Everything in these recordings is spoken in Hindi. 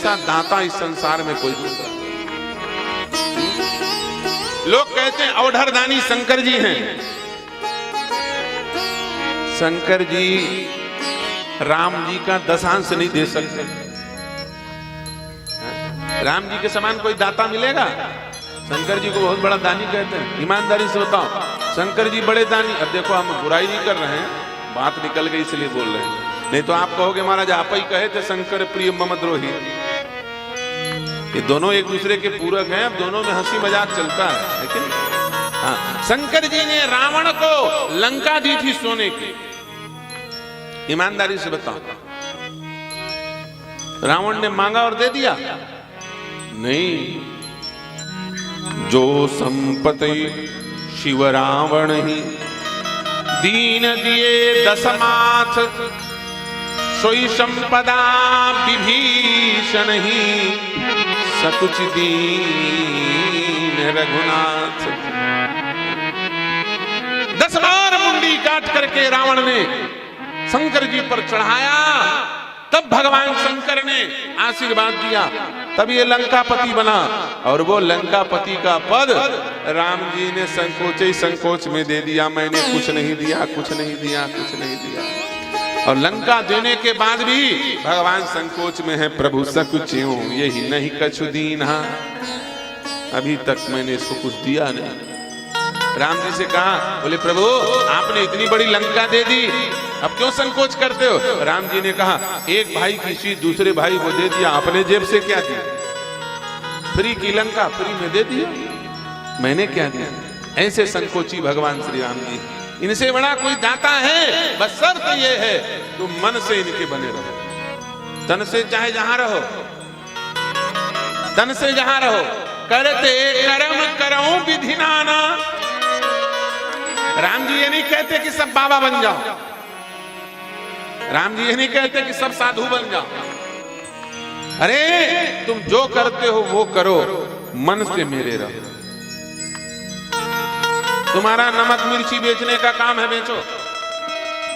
जैसा दाता इस संसार में कोई दूसरा। लोग कहते हैं अवधरदानी शंकर जी हैं। शंकर जी राम जी का दशांश नहीं दे सकते। राम जी के समान कोई दाता मिलेगा? शंकर जी को बहुत बड़ा दानी कहते हैं। ईमानदारी से बताओ, शंकर जी बड़े दानी। अब देखो हम बुराई नहीं कर रहे हैं, बात निकल गई इसलिए बोल रहे हैं, नहीं तो आप कहोगे महाराज आप ही कहे थे शंकर प्रिय मम द्रोही। ये दोनों एक दूसरे के पूरक हैं, अब दोनों में हंसी मजाक चलता है, लेकिन हाँ, शंकर जी ने रावण को लंका दी थी सोने की। ईमानदारी से बताओ, रावण ने मांगा और दे दिया? नहीं। जो संपत्ति शिव रावण ही दीन दिए दशमाथ, सोई संपदा विभीषण ही सकुच दीन रघुनाथ। 10 बार मुंडी काट करके रावण ने शंकर जी पर चढ़ाया, तब भगवान शंकर ने आशीर्वाद दिया, तब ये लंकापति बना। और वो लंकापति का पद राम जी ने संकोच में दे दिया। मैंने कुछ नहीं दिया, कुछ नहीं दिया, कुछ नहीं दिया। और लंका देने के बाद भी भगवान संकोच में है, प्रभु सकुच्यों यही नहीं कछु दीन्हा। अभी तक मैंने इसको कुछ दिया नहीं। राम जी से कहा, बोले प्रभु आपने इतनी बड़ी लंका दे दी, अब क्यों संकोच करते हो? राम जी ने कहा, एक भाई की चीज दूसरे भाई को दे दिया, अपने जेब से क्या दिया? फ्री की लंका फ्री में दे दिया, मैंने क्या दिया? ऐसे संकोची भगवान श्री राम जी। इनसे बड़ा कोई दाता है? बस शर्त ये है तुम मन से इनके बने रहो, तन से चाहे जहां रहो, तन से जहां रहो। करते कर्म करो विधि नाना। राम जी ये नहीं कहते कि सब बाबा बन जाओ, राम जी ये नहीं कहते कि सब साधु बन जाओ। अरे तुम जो करते हो वो करो, मन से मेरे रहो। तुम्हारा नमक मिर्ची बेचने का काम है, बेचो।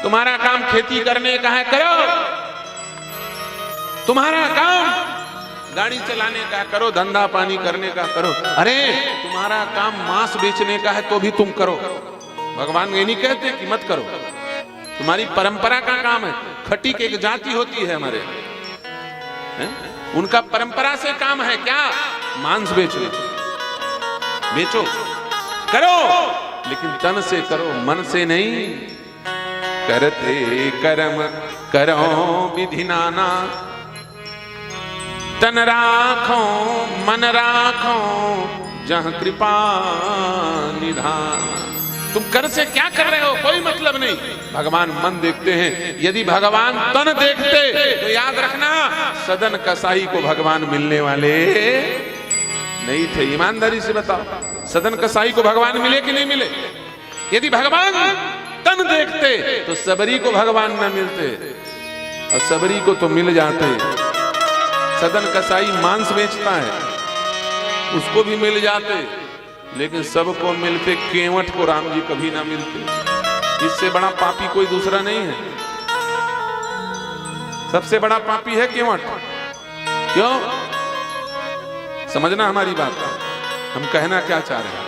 तुम्हारा काम खेती करने का है, करो। तुम्हारा काम गाड़ी चलाने का करो, धंधा पानी करने का करो। अरे तुम्हारा काम मांस बेचने का है तो भी तुम करो। भगवान ये नहीं कहते कि मत करो। तुम्हारी परंपरा का काम है। खटीक एक जाति होती है हमारे, उनका परंपरा से काम है क्या? मांस बेचो, बेचो, करो, लेकिन तन से करो, मन से नहीं। करते कर्म करो विधि नाना, तन राखो मन राखो जहां कृपा निधान। तुम कर से क्या कर रहे हो कोई मतलब नहीं, भगवान मन देखते हैं। यदि भगवान तन देखते तो याद रखना सदन कसाई को भगवान मिलने वाले नहीं थे। ईमानदारी से बताओ, सदन कसाई को भगवान मिले कि नहीं मिले? यदि भगवान तन देखते तो सबरी को भगवान न मिलते, और सबरी को तो मिल जाते। सदन कसाई मांस बेचता है, उसको भी मिल जाते, लेकिन सबको मिलते, केवट को राम जी कभी ना मिलते। इससे बड़ा पापी कोई दूसरा नहीं है। सबसे बड़ा पापी है केवट। क्यों? समझना हमारी बात, हम कहना क्या चाह रहे हैं।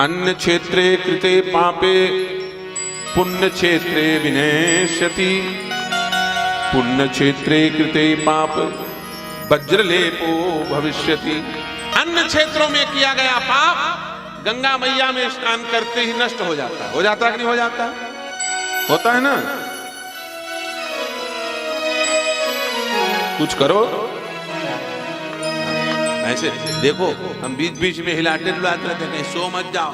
अन्य क्षेत्रे कृते पापे पुण्य क्षेत्रे विनश्यति, पुण्य क्षेत्रे कृते पाप वज्रलेपो भविष्यति। अन्य क्षेत्रों में किया गया पाप गंगा मैया में स्नान करते ही नष्ट हो जाता है। हो जाता है कि नहीं हो जाता? होता है ना। कुछ करो ऐसे। देखो हम बीच बीच में हिलाते डुलाते रहते हैं, सो मत जाओ।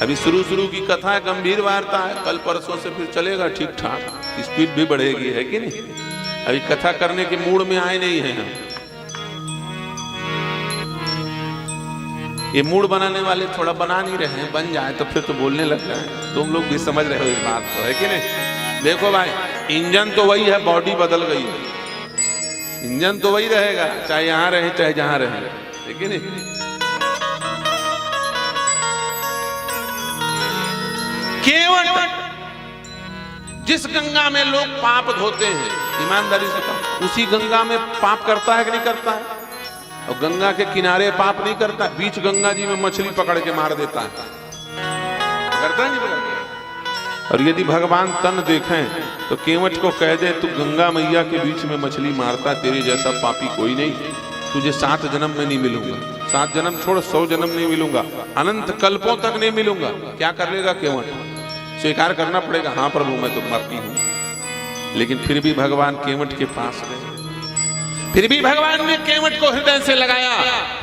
अभी शुरू की कथा है, गंभीर वार्ता है, कल परसों से फिर चलेगा ठीक ठाक, स्पीड भी बढ़ेगी, है कि नहीं? अभी कथा करने के मूड में आए नहीं हैं हम। ये मूड बनाने वाले थोड़ा बना नहीं रहे हैं, बन जाए तो फिर तो बोलने लग जाए। तुम लोग भी समझ रहे हो इस बात को, है कि नहीं? देखो भाई, इंजन तो वही है, बॉडी बदल गई है। इंजन तो वही रहेगा, चाहे यहां रहे चाहे जहां रहे, है कि नहीं? केवट जिस गंगा में लोग पाप धोते हैं, ईमानदारी से कहो, उसी गंगा में पाप करता है कि नहीं करता है? और गंगा के किनारे पाप नहीं करता, बीच गंगा जी में मछली पकड़ के मार देता है, करता है नहीं पकड़ता? और यदि भगवान तन देखें तो केवट को कह दे तू गंगा मैया के बीच में मछली मारता, तेरे जैसा पापी कोई नहीं, तुझे 7 जन्म में नहीं मिलूंगा, 7 जन्म छोड़ 100 जन्म नहीं मिलूंगा, अनंत कल्पों तक नहीं मिलूंगा। क्या कर लेगा केवट? स्वीकार करना पड़ेगा, हाँ प्रभु मैं तो पापी हूं। लेकिन फिर भी भगवान केवट के पास गए, फिर भी भगवान ने केवट को हृदय से लगाया,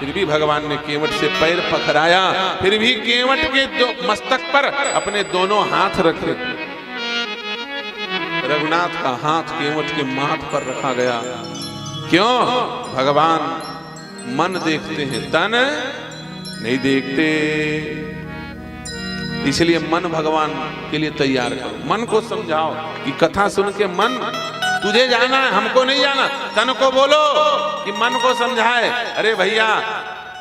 फिर भी भगवान ने केवट से पैर पकड़ाया, फिर भी केवट के मस्तक पर अपने दोनों हाथ रखे। रघुनाथ का हाथ केवट के माथ पर रखा गया। क्यों? भगवान मन देखते हैं, तन नहीं देखते। इसलिए मन भगवान के लिए तैयार करो, मन को समझाओ कि कथा सुन के मन तुझे जाना है, हमको नहीं जाना। तन को बोलो कि मन को समझाए, अरे भैया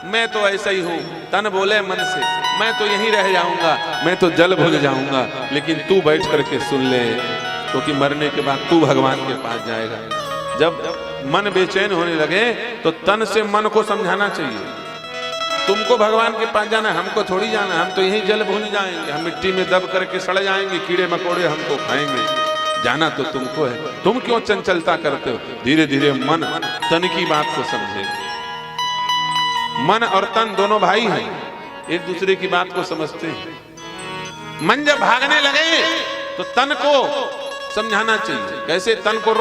मैं तो ऐसा ही हूं। तन बोले मन से, मैं तो यहीं रह जाऊंगा, मैं तो जल भुल जाऊंगा, लेकिन तू बैठ करके सुन ले, क्योंकि मरने के बाद तू भगवान के पास जाएगा। जब मन बेचैन होने लगे तो तन से मन को समझाना चाहिए, तुमको भगवान के पास जाना है, हमको थोड़ी जाना, हम तो यहीं जल भूल जाएंगे, हम मिट्टी में दब करके सड़ जाएंगे, कीड़े मकोड़े हमको खाएंगे, जाना तो तुमको है। तुम क्यों चंचलता करते हो? धीरे धीरे मन तन की बात को समझे। मन और तन दोनों भाई हैं, एक दूसरे की बात को समझते हैं। मन जब भागने लगे तो तन को समझाना चाहिए, कैसे? तन को रोक